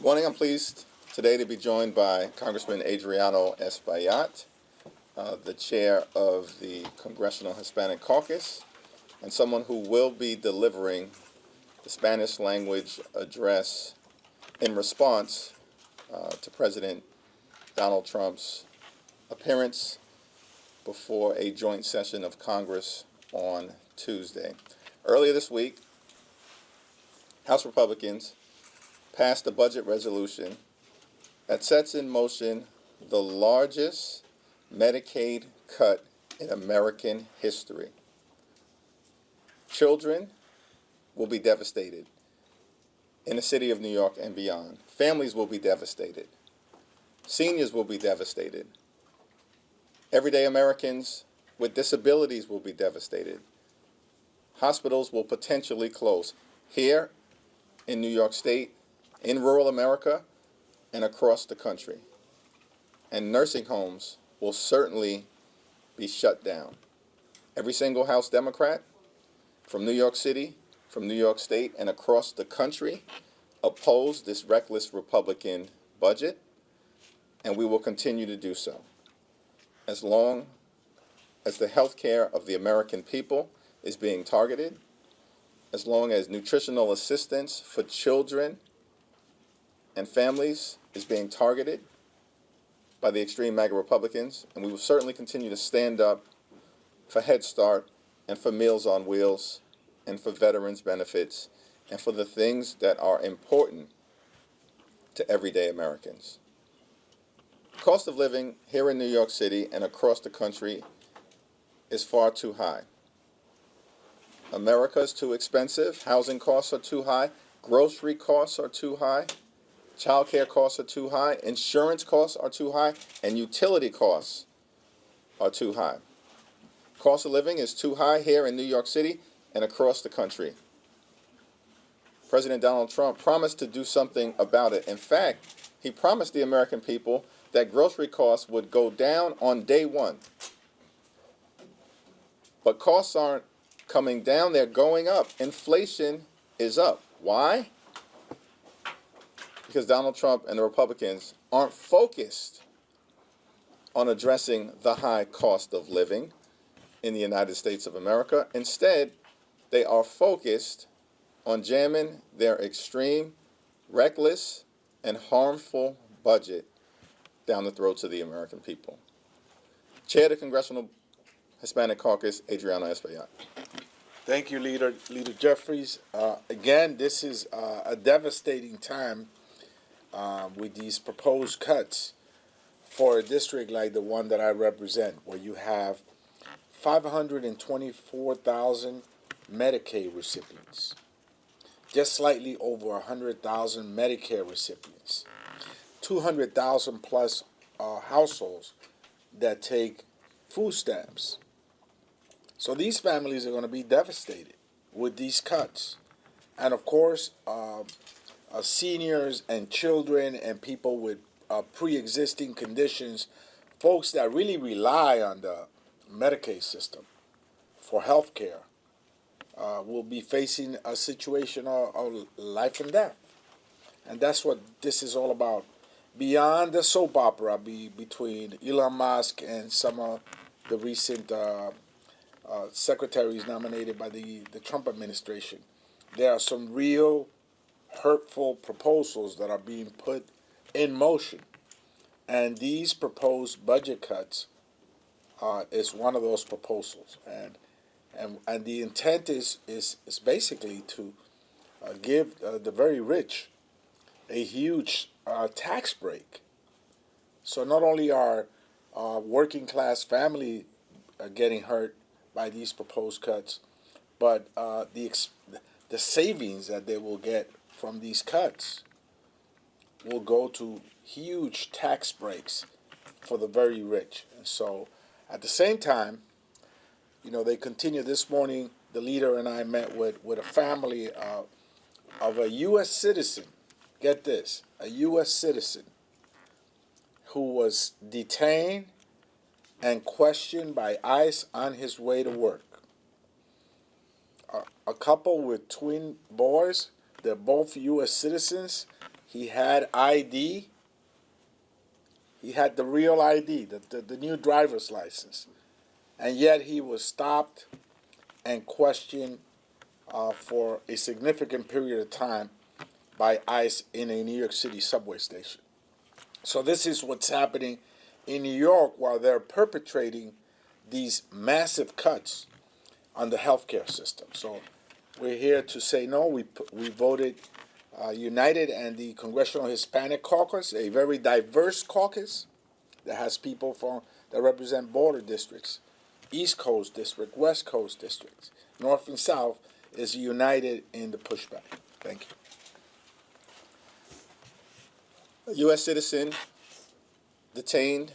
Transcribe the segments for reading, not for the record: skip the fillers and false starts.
Morning. I'm pleased today to be joined by Congressman Adriano Espaillat, the chair of the Congressional Hispanic Caucus, and someone who will be delivering the Spanish language address in response to President Donald Trump's appearance before a joint session of Congress on Tuesday. Earlier this week, House Republicans passed a budget resolution that sets in motion the largest Medicaid cut in American history. Children will be devastated in the city of New York and beyond. Families will be devastated. Seniors will be devastated. Everyday Americans with disabilities will be devastated. Hospitals will potentially close here in New York State, in rural America, and across the country. And nursing homes will certainly be shut down. Every single House Democrat from New York City, from New York State, and across the country opposed this reckless Republican budget, and we will continue to do so as long as the health care of the American people is being targeted, as long as nutritional assistance for children and families is being targeted by the extreme MAGA Republicans, and we will certainly continue to stand up for Head Start and for Meals on Wheels and for veterans benefits and for the things that are important to everyday Americans. The cost of living here in New York City and across the country is far too high. America is too expensive. Housing costs are too high. Grocery costs are too high. Child care costs are too high. Insurance costs are too high. And utility costs are too high. Cost of living is too high here in New York City and across the country. President Donald Trump promised to do something about it. In fact, he promised the American people that grocery costs would go down on day one. But costs aren't coming down, they're going up. Inflation is up. Why? Because Donald Trump and the Republicans aren't focused on addressing the high cost of living in the United States of America. Instead, they are focused on jamming their extreme, reckless, and harmful budget down the throats of the American people. Chair of the Congressional Hispanic Caucus, Adriano Espaillat. Thank you, Leader Jeffries. Again, this is a devastating time with these proposed cuts for a district like the one that I represent, where you have 524,000 Medicaid recipients, just slightly over 100,000 Medicare recipients, 200,000 plus households that take food stamps. So these families are going to be devastated with these cuts. And of course, seniors and children and people with pre-existing conditions, folks that really rely on the Medicaid system for health care, will be facing a situation of life and death. And that's what this is all about. Beyond the soap opera between Elon Musk and some of the recent secretaries nominated by the Trump administration, there are some real hurtful proposals that are being put in motion. And these proposed budget cuts is one of those proposals. And the intent is basically to give the very rich a huge tax break. So not only are working class family getting hurt by these proposed cuts, but the savings that they will get from these cuts will go to huge tax breaks for the very rich. And so at the same time, they continue this morning the leader and I met with a family of a U.S. citizen. Get this, a U.S. citizen who was detained and questioned by ICE on his way to work. A couple with twin boys, they're both U.S. citizens. He had ID. He had the real ID, the new driver's license. And yet he was stopped and questioned for a significant period of time by ICE in a New York City subway station. So this is what's happening in New York while they're perpetrating these massive cuts on the healthcare system. So we're here to say no. We voted united, and the Congressional Hispanic Caucus, a very diverse caucus that has people that represent border districts, East Coast district, West Coast districts, North and South, is united in the pushback. Thank you. A U.S. citizen detained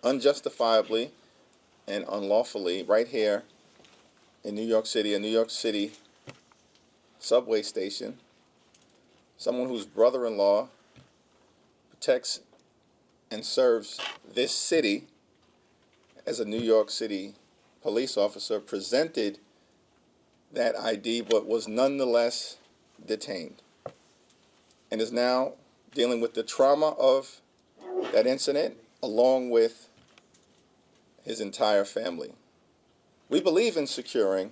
unjustifiably and unlawfully right here in New York City, a New York City subway station, someone whose brother-in-law protects and serves this city as a New York City police officer, presented that ID but was nonetheless detained and is now dealing with the trauma of that incident along with his entire family. We believe in securing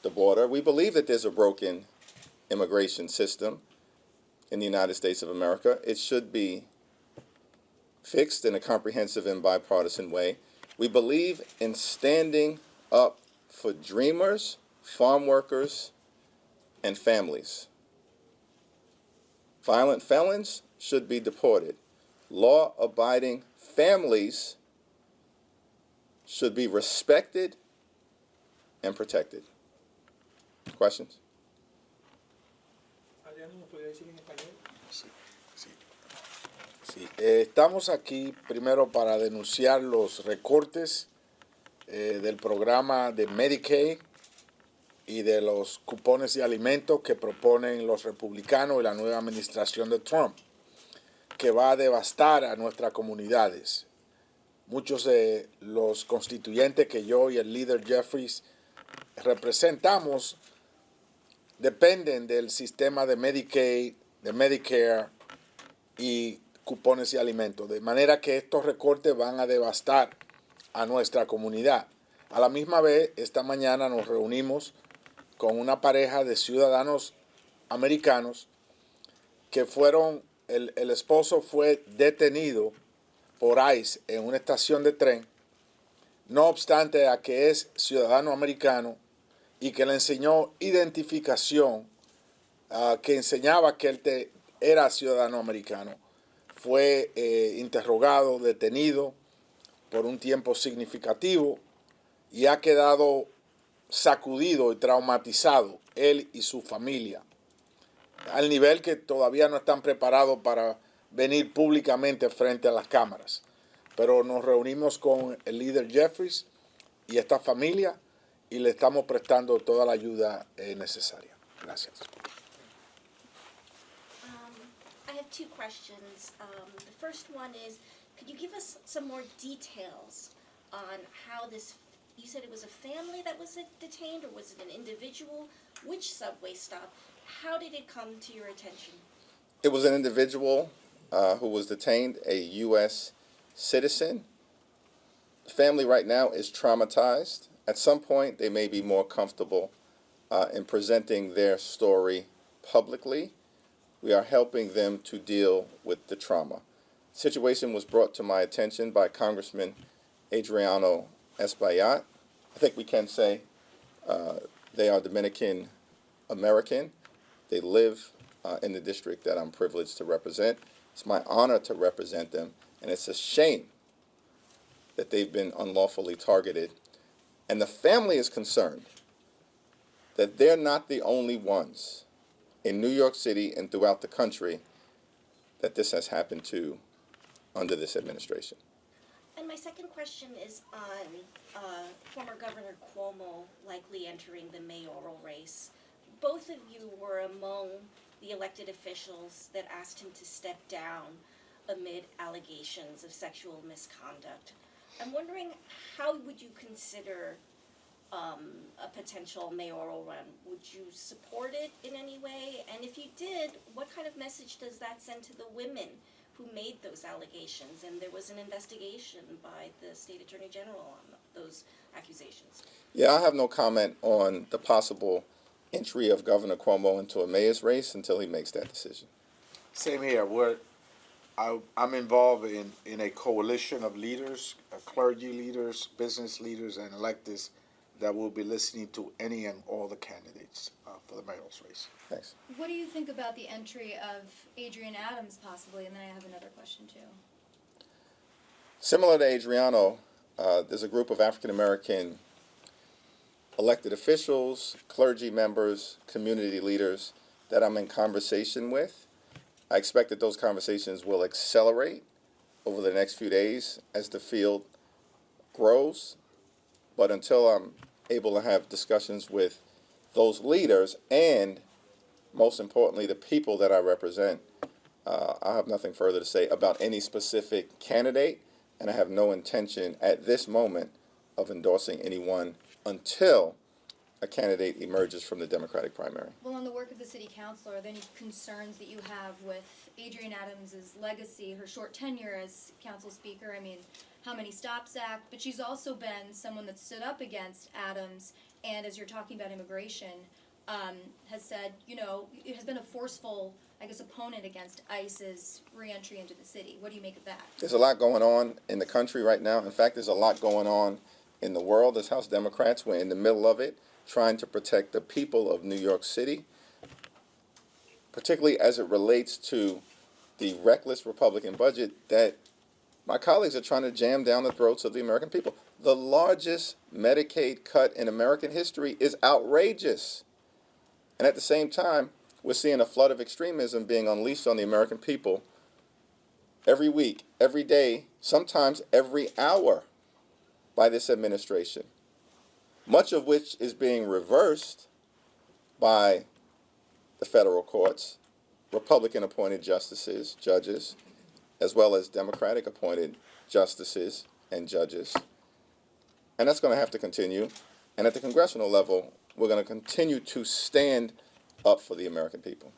the border. We believe that there's a broken immigration system in the United States of America. It should be fixed in a comprehensive and bipartisan way. We believe in standing up for dreamers, farm workers, and families. Violent felons should be deported. Law-abiding families should be respected and protected. Questions? Sí. Estamos aquí primero para denunciar los recortes del programa de Medicaid y de los cupones de alimentos que proponen los republicanos y la nueva administración de Trump, que va a devastar a nuestras comunidades. Muchos de los constituyentes que yo y el líder Jeffries representamos dependen del sistema de Medicaid, de Medicare y cupones de alimentos, de manera que estos recortes van a devastar a nuestra comunidad. A la misma vez, esta mañana nos reunimos con una pareja de ciudadanos americanos que el esposo fue detenido por ICE en una estación de tren, no obstante a que es ciudadano americano y que le enseñó identificación que enseñaba que él era ciudadano americano. Fue interrogado, detenido por un tiempo significativo y ha quedado sacudido y traumatizado, él y su familia, al nivel que todavía no están preparados para venir públicamente frente a las cámaras. Pero nos reunimos con el líder Jeffries y esta familia y le estamos prestando toda la ayuda necesaria. Gracias. I have two questions. The first one is, could you give us some more details on how this, you said it was a family that was detained, or was it an individual? Which subway stop? How did it come to your attention? It was an individual who was detained, a U.S. citizen. The family right now is traumatized. At some point, they may be more comfortable in presenting their story publicly. We are helping them to deal with the trauma. The situation was brought to my attention by Congressman Adriano Espaillat. I think we can say they are Dominican American. They live in the district that I'm privileged to represent. It's my honor to represent them, and it's a shame that they've been unlawfully targeted. And the family is concerned that they're not the only ones in New York City and throughout the country that this has happened to under this administration. And my second question is on former Governor Cuomo likely entering the mayoral race. Both of you were among the elected officials that asked him to step down amid allegations of sexual misconduct. I'm wondering, how would you consider a potential mayoral run? Would you support it in any way? And if you did, what kind of message does that send to the women who made those allegations? And there was an investigation by the state attorney general on those accusations. Yeah, I have no comment on the possible entry of Governor Cuomo into a mayor's race until he makes that decision. Same here. I'm involved in a coalition of leaders, clergy leaders, business leaders, and electeds that will be listening to any and all the candidates for the mayor's race. Thanks. What do you think about the entry of Adrian Adams possibly? And then I have another question too. Similar to Adriano, there's a group of African American elected officials, clergy members, community leaders that I'm in conversation with. I expect that those conversations will accelerate over the next few days as the field grows. But until I'm able to have discussions with those leaders and, most importantly, the people that I represent, I have nothing further to say about any specific candidate, and I have no intention at this moment of endorsing anyone until a candidate emerges from the Democratic primary. Well, on the work of the city council, are there any concerns that you have with Adrian Adams' legacy, her short tenure as council speaker? I mean, how many stops act? But she's also been someone that stood up against Adams, and as you're talking about immigration, has said, you know, it has been a forceful, I guess, opponent against ICE's reentry into the city. What do you make of that? There's a lot going on in the country right now. In fact, there's a lot going on in the world. As House Democrats, we're in the middle of it, trying to protect the people of New York City, particularly as it relates to the reckless Republican budget that my colleagues are trying to jam down the throats of the American people. The largest Medicaid cut in American history is outrageous. And at the same time, we're seeing a flood of extremism being unleashed on the American people every week, every day, sometimes every hour by this administration, much of which is being reversed by the federal courts, Republican-appointed justices, judges, as well as Democratic-appointed justices and judges. And that's going to have to continue. And at the congressional level, we're going to continue to stand up for the American people.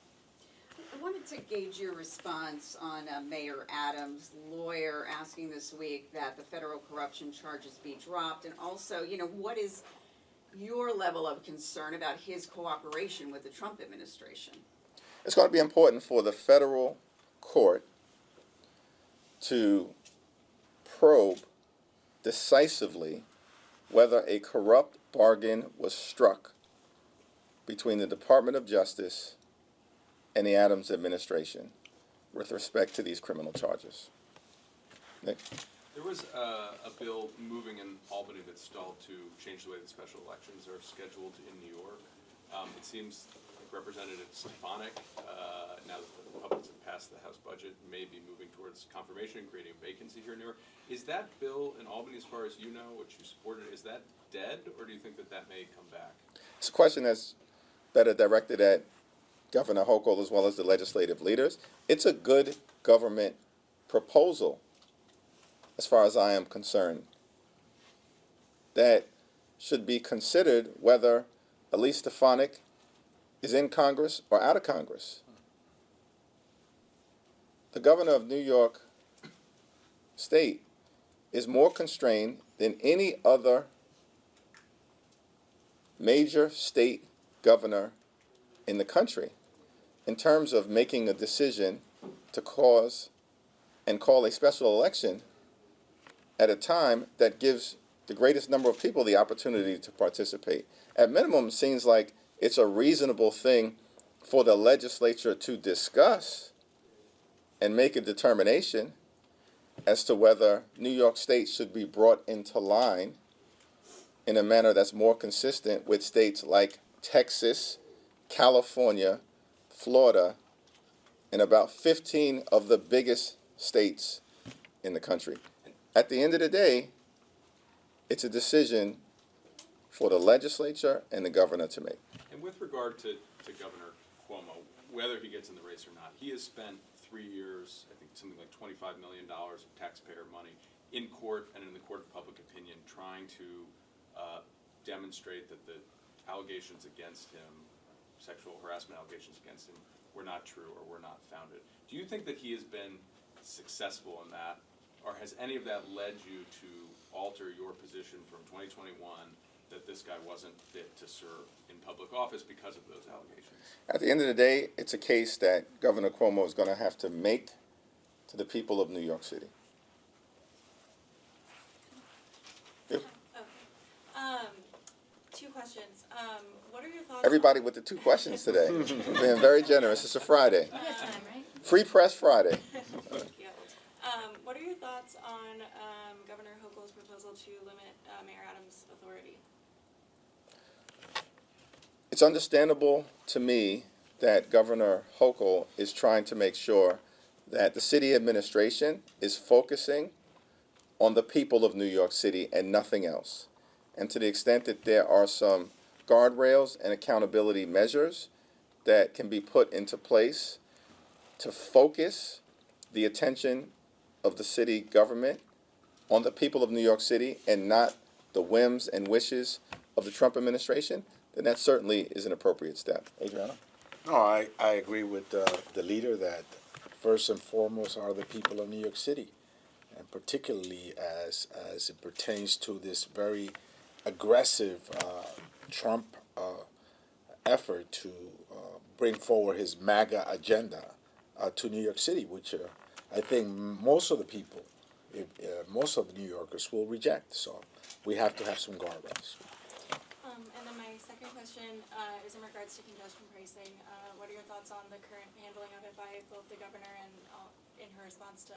I wanted to gauge your response on Mayor Adams' lawyer asking this week that the federal corruption charges be dropped, and also, you know, what is your level of concern about his cooperation with the Trump administration? It's going to be important for the federal court to probe decisively whether a corrupt bargain was struck between the Department of Justice and the Adams administration with respect to these criminal charges. Nick? There was a bill moving in Albany that stalled to change the way that special elections are scheduled in New York. It seems like Representative Stefanik, now that the Republicans have passed the House budget, may be moving towards confirmation and creating a vacancy here in New York. Is that bill in Albany, as far as you know, which you supported, is that dead, or do you think that that may come back? It's a question that's better directed at Governor Hochul as well as the legislative leaders. It's a good government proposal, as far as I am concerned, that should be considered whether Elise Stefanik is in Congress or out of Congress. The governor of New York State is more constrained than any other major state governor in the country in terms of making a decision to cause and call a special election at a time that gives the greatest number of people the opportunity to participate. At minimum, it seems like it's a reasonable thing for the legislature to discuss and make a determination as to whether New York State should be brought into line in a manner that's more consistent with states like Texas, California, Florida, and about 15 of the biggest states in the country. at the end of the day, it's a decision for the legislature and the governor to make. And with regard to Governor Cuomo, whether he gets in the race or not, he has spent 3 years, I think something like $25 million of taxpayer money in court and in the court of public opinion trying to demonstrate that the allegations against him, sexual harassment allegations against him, were not true or were not founded. Do you think that he has been successful in that, or has any of that led you to alter your position from 2021 that this guy wasn't fit to serve in public office because of those allegations? At the end of the day, it's a case that Governor Cuomo is going to have to make to the people of New York City. Two questions. What are your thoughts? Everybody with the 2 questions today. Being very generous. It's a Friday. You got time, right? Free Press Friday. Yeah. What are your thoughts on Governor Hochul's proposal to limit Mayor Adams' authority? It's understandable to me that Governor Hochul is trying to make sure that the city administration is focusing on the people of New York City and nothing else. And to the extent that there are some guardrails and accountability measures that can be put into place to focus the attention of the city government on the people of New York City and not the whims and wishes of the Trump administration, then that certainly is an appropriate step. Adriana? No, I agree with the leader that first and foremost are the people of New York City, and particularly as it pertains to this very aggressive Trump effort to bring forward his MAGA agenda to New York City, which I think most of the people, most of the New Yorkers will reject. So we have to have some guardrails. And then my second question is in regards to congestion pricing. What are your thoughts on the current handling of it by both the governor and in her response to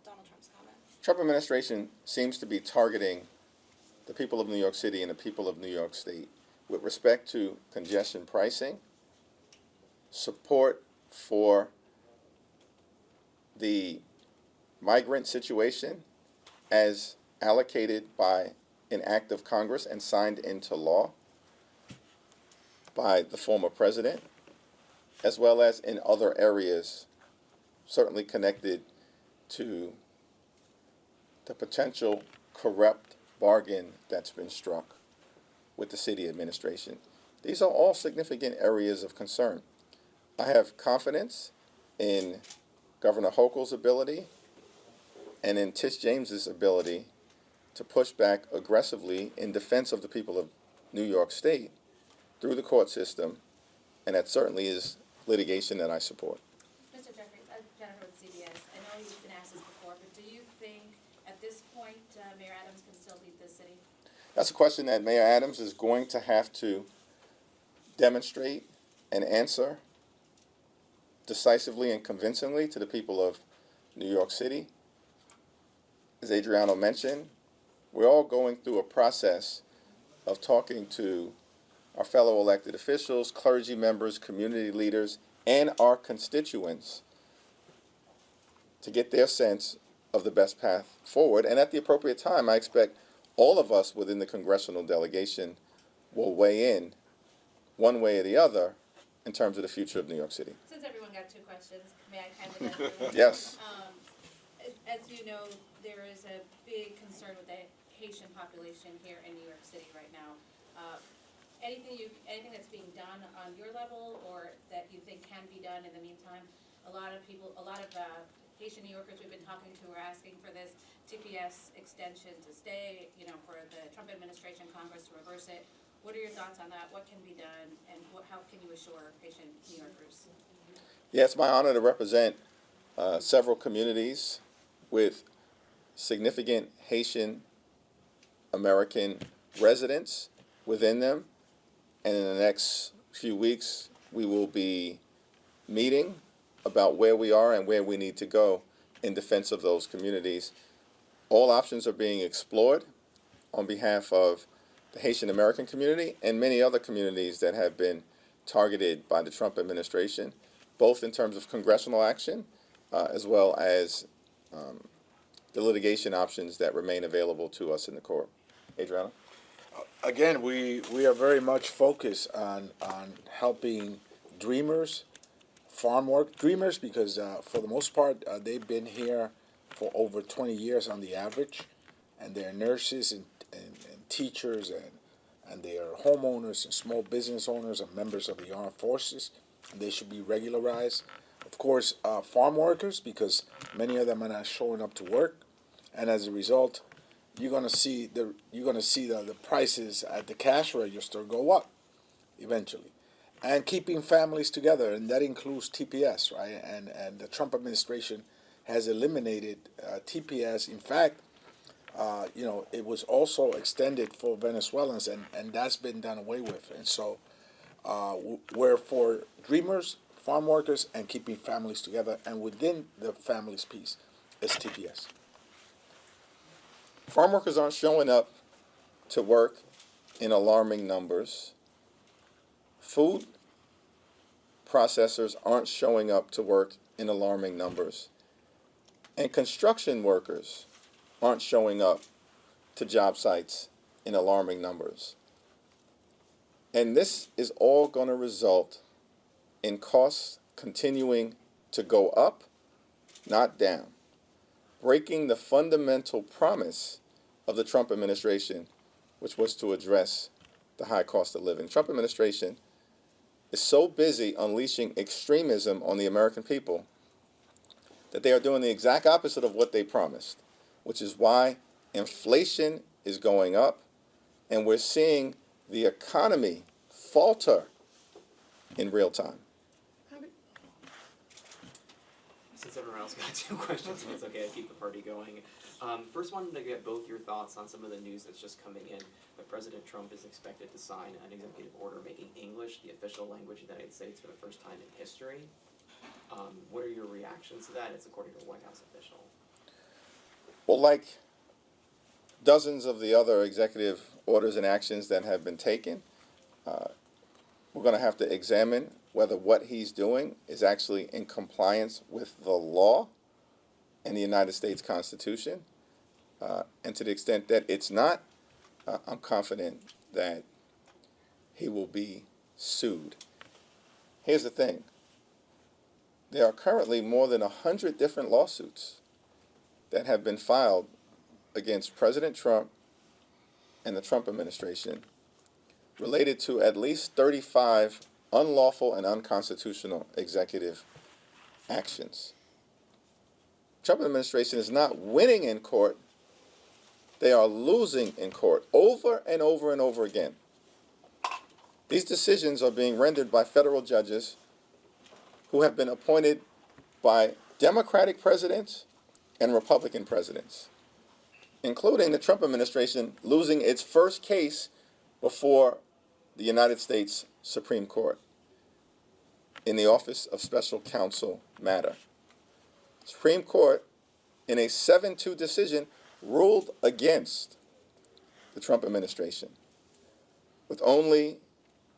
Donald Trump's comments? Trump administration seems to be targeting the people of New York City and the people of New York State with respect to congestion pricing, support for the migrant situation as allocated by an act of Congress and signed into law by the former president, as well as in other areas certainly connected to the potential corrupt bargain that's been struck with the city administration. These are all significant areas of concern. I have confidence in Governor Hochul's ability and in Tish James's ability to push back aggressively in defense of the people of New York State through the court system, and that certainly is litigation that I support. Mr. Jeffries, Jennifer with CBS. I know you've been asked this before, but do you think at this point Mayor Adams can still lead this city? That's a question that Mayor Adams is going to have to demonstrate and answer decisively and convincingly to the people of New York City. As Adriano mentioned, we're all going through a process of talking to our fellow elected officials, clergy members, community leaders, and our constituents to get their sense of the best path forward. And at the appropriate time, I expect all of us within the congressional delegation will weigh in one way or the other in terms of the future of New York City. Since everyone got two questions, may I kindly get everyone? Yes. As you know, there is a big concern with the Haitian population here in New York City right now. Anything that's being done on your level or that you think can be done in the meantime? A lot of Haitian New Yorkers we've been talking to are asking for this TPS extension to stay, for the Trump administration, Congress to reverse it. What are your thoughts on that? What can be done, and how can you assure Haitian New Yorkers? Yeah, it's my honor to represent several communities with significant Haitian American residents within them. And in the next few weeks, we will be meeting about where we are and where we need to go in defense of those communities. All options are being explored on behalf of the Haitian American community and many other communities that have been targeted by the Trump administration, both in terms of congressional action as well as the litigation options that remain available to us in the court. Adriana? Again, we are very much focused on helping dreamers, dreamers, because for the most part they've been here for over 20 years on the average, and they're nurses and teachers and they are homeowners and small business owners and members of the armed forces, and they should be regularized. Of course, farm workers, because many of them are not showing up to work, and as a result, you're gonna see the prices at the cash register go up eventually, and keeping families together, and that includes TPS, right? And the Trump administration has eliminated TPS. In fact, it was also extended for Venezuelans, and that's been done away with. And so, we're for dreamers, farm workers, and keeping families together, and within the families piece is TPS. Farm workers aren't showing up to work in alarming numbers. Food processors aren't showing up to work in alarming numbers. And construction workers aren't showing up to job sites in alarming numbers. And this is all going to result in costs continuing to go up, not down, breaking the fundamental promise of the Trump administration, which was to address the high cost of living. The Trump administration is so busy unleashing extremism on the American people that they are doing the exact opposite of what they promised, which is why inflation is going up and we're seeing the economy falter in real time. Since everyone else got two questions, it's okay, I keep the party going. First, wanted to get both your thoughts on some of the news that's just coming in, that President Trump is expected to sign an executive order making English the official language of the United States for the first time in history. What are your reactions to that? It's according to a White House official. Well, like dozens of the other executive orders and actions that have been taken, we're going to have to examine whether what he's doing is actually in compliance with the law and the United States Constitution. And to the extent that it's not, I'm confident that he will be sued. Here's the thing. There are currently more than 100 different lawsuits that have been filed against President Trump and the Trump administration related to at least 35 unlawful and unconstitutional executive actions. Trump administration is not winning in court. They are losing in court over and over and over again. These decisions are being rendered by federal judges who have been appointed by Democratic presidents and Republican presidents, including the Trump administration losing its first case before the United States Supreme Court in the Office of Special Counsel matter. Supreme Court, in a 7-2 decision, ruled against the Trump administration, with only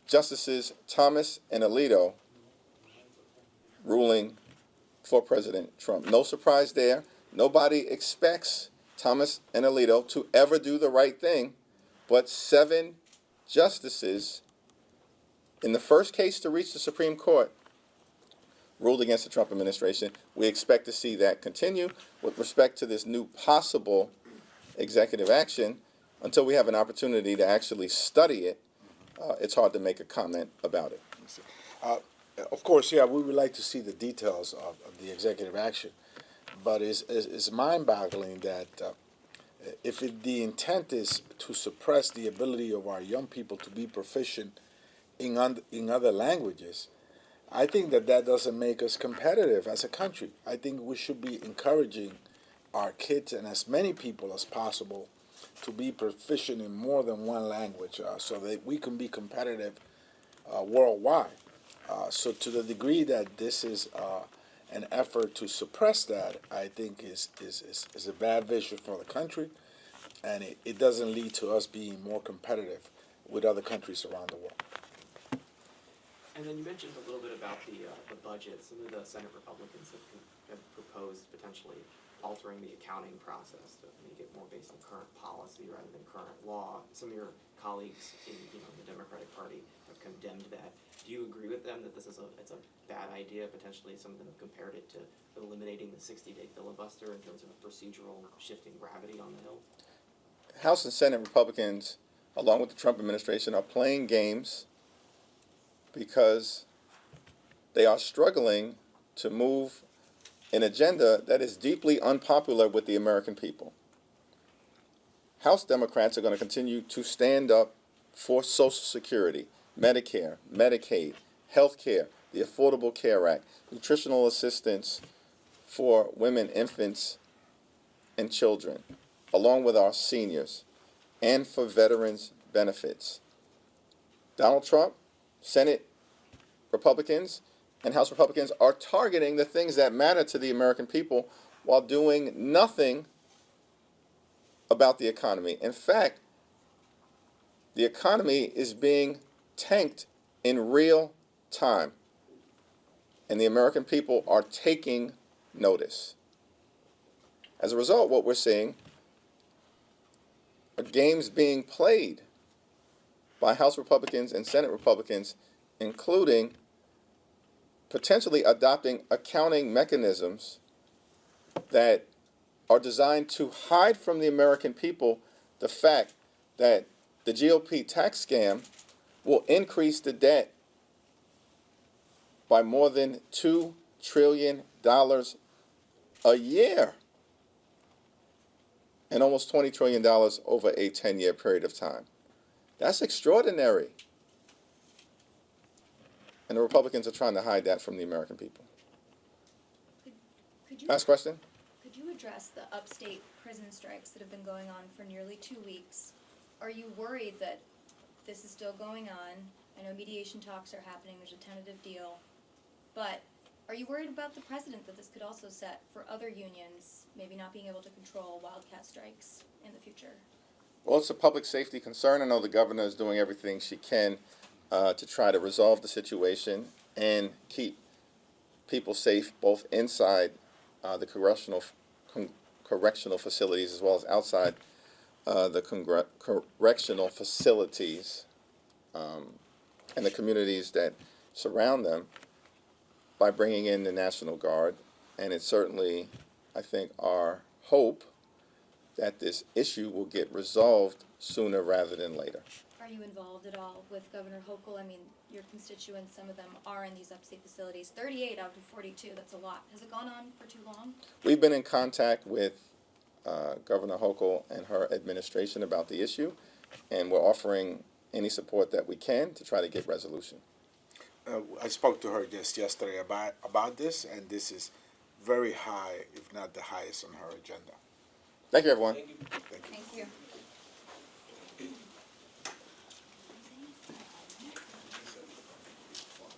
Justices Thomas and Alito ruling for President Trump. No surprise there. Nobody expects Thomas and Alito to ever do the right thing, but 7 justices in the first case to reach the Supreme Court ruled against the Trump administration. We expect to see that continue with respect to this new possible executive action. Until we have an opportunity to actually study it, it's hard to make a comment about it. Of course, yeah, we would like to see the details of the executive action, but it's mind-boggling that if the intent is to suppress the ability of our young people to be proficient in other languages, I think that doesn't make us competitive as a country. I think we should be encouraging our kids and as many people as possible to be proficient in more than one language so that we can be competitive worldwide. So to the degree that this is an effort to suppress that, I think is a bad vision for the country, and it doesn't lead to us being more competitive with other countries around the world. And then you mentioned a little bit about the budget. Some of the Senate Republicans have proposed potentially altering the accounting process to make it more based on current policy rather than current law. Some of your colleagues in the Democratic Party have condemned that. Do you agree with them that it's a bad idea? Potentially, some of them have compared it to eliminating the 60-day filibuster in terms of a procedural shifting gravity on the Hill. House and Senate Republicans, along with the Trump administration, are playing games because they are struggling to move an agenda that is deeply unpopular with the American people. House Democrats are going to continue to stand up for Social Security, Medicare, Medicaid, health care, the Affordable Care Act, nutritional assistance for women, infants, and children, along with our seniors, and for veterans' benefits. Donald Trump, Senate Republicans, and House Republicans are targeting the things that matter to the American people while doing nothing about the economy. In fact, the economy is being tanked in real time, and the American people are taking notice. As a result, what we're seeing are games being played by House Republicans and Senate Republicans, including potentially adopting accounting mechanisms that are designed to hide from the American people the fact that the GOP tax scam will increase the debt by more than $2 trillion a year and almost $20 trillion over a 10-year period of time. That's extraordinary. And the Republicans are trying to hide that from the American people. Could you Last question? Could you address the upstate prison strikes that have been going on for nearly 2 weeks? Are you worried that this is still going on? I know mediation talks are happening, there's a tentative deal, but are you worried about the precedent that this could also set for other unions maybe not being able to control wildcat strikes in the future? Well, it's a public safety concern. I know the governor is doing everything she can to try to resolve the situation and keep people safe both inside the correctional facilities as well as outside the correctional facilities and the communities that surround them by bringing in the National Guard. And it's certainly, I think, our hope that this issue will get resolved sooner rather than later. Are you involved at all with Governor Hochul? I mean, your constituents, some of them are in these upstate facilities. 38 out of 42, that's a lot. Has it gone on for too long? We've been in contact with Governor Hochul and her administration about the issue, and we're offering any support that we can to try to get resolution. I spoke to her just yesterday about this, and this is very high, if not the highest on her agenda. Thank you, everyone. Thank you.